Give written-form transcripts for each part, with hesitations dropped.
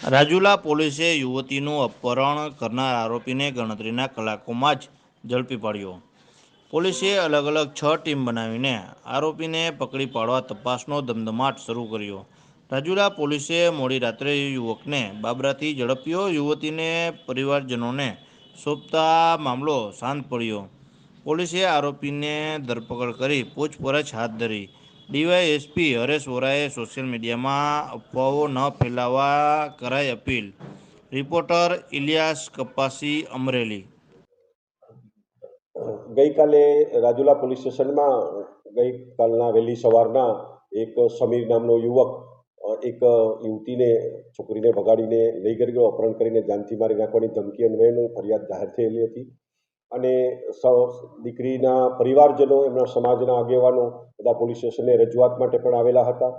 રાજુલા પોલીસે યુવતીનું અપહરણ કરનાર આરોપીને ગણતરીના કલાકોમાં જ ઝડપી પાડ્યો. પોલીસે અલગ અલગ 6 ટીમ બનાવીને આરોપીને પકડી પાડવા તપાસનો ધમધમાટ શરૂ કર્યો. રાજુલા પોલીસે મોડી રાત્રે યુવકને બાબરાથી ઝડપ્યો. યુવતીને પરિવારજનોને સોંપતા મામલો શાંત પડ્યો. પોલીસે આરોપીને ધરપકડ કરી પૂછપરછ હાથ ધરી. ડીવાયએસપી હરેશ વોરાએ સોશિયલ મીડિયામાં અફવાઓ ન ફેલાવવા કરાઈ અપીલ. રિપોર્ટર ઇલિયાસ કપાસી, અમરેલી. ગઈકાલે રાજુલા પોલીસ સ્ટેશનમાં ગઈકાલના વહેલી સવારના એક સમીર નામનો યુવક એક યુવતીને છોકરીને ભગાડીને લઈ ગયો, અપહરણ કરીને જાનથી મારી નાખવાની ધમકી અન્વયે ફરિયાદ જાહેર થયેલી હતી. અને દીકરીના પરિવારજનો, એમના સમાજના આગેવાનો બધા પોલીસ સ્ટેશને રજૂઆત માટે પણ આવેલા હતા.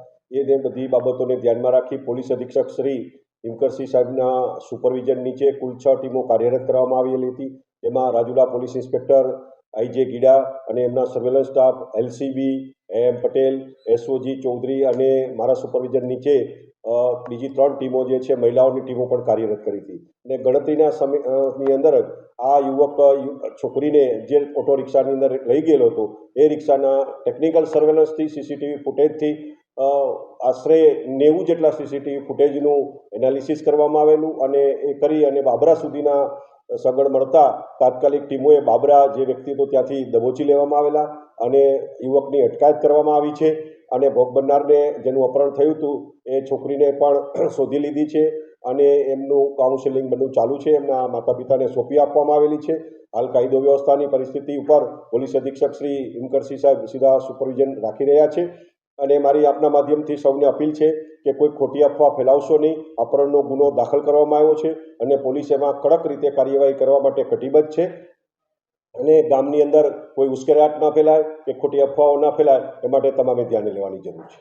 એને બધી બાબતોને ધ્યાનમાં રાખી પોલીસ અધિક્ષક શ્રી હિમકરસિંહ સાહેબના સુપરવિઝન નીચે કુલ 6 ટીમો કાર્યરત કરવામાં આવેલી હતી. એમાં Rajula police inspector IJ Gida અને એમના સર્વેલન્સ સ્ટાફ એલસીબી એમ પટેલ, એસઓજી ચૌધરી અને મારા સુપરવિઝન નીચે બીજી 3 ટીમો જે છે મહિલાઓની ટીમો પણ કાર્યરત કરી હતી. અને ગણતરીના સમયની અંદર જ આ યુવક છોકરીને જે ઓટો રિક્ષાની અંદર લઈ ગયેલો હતો એ રિક્ષાના ટેકનિકલ સર્વેલન્સથી, સીસીટીવી ફૂટેજથી આશરે 90 જેટલા સીસીટીવી ફૂટેજનું એનાલિસિસ કરવામાં આવેલું અને એ કરી અને બાબરા સુધીના સગવડ મળતા તાત્કાલિક ટીમોએ બાબરા જે વ્યક્તિ હતો ત્યાંથી દબોચી લેવામાં આવેલા અને યુવકની અટકાયત કરવામાં આવી છે. અને ભોગ બનનારને જેનું અપહરણ થયું હતું એ છોકરીને પણ શોધી લીધી છે અને એમનું કાઉન્સેલિંગ બધું ચાલુ છે. એમના માતા પિતાને સોંપી આપવામાં આવેલી છે. હાલ કાયદો વ્યવસ્થાની પરિસ્થિતિ ઉપર પોલીસ અધિક્ષક શ્રી હિમકરસિંહ સાહેબ સીધા સુપરવિઝન રાખી રહ્યા છે. અને મારી આપના માધ્યમથી સૌને અપીલ છે કે કોઈ ખોટી અફવા ફેલાવશો નહીં. અપહરણનો ગુનો દાખલ કરવામાં આવ્યો છે અને પોલીસ એમાં કડક રીતે કાર્યવાહી કરવા માટે કટિબદ્ધ છે. અને ગામની અંદર કોઈ ઉશ્કેરાટ ના ફેલાય કે ખોટી અફવાઓ ના ફેલાય એ માટે તમામે ધ્યાને લેવાની જરૂર છે.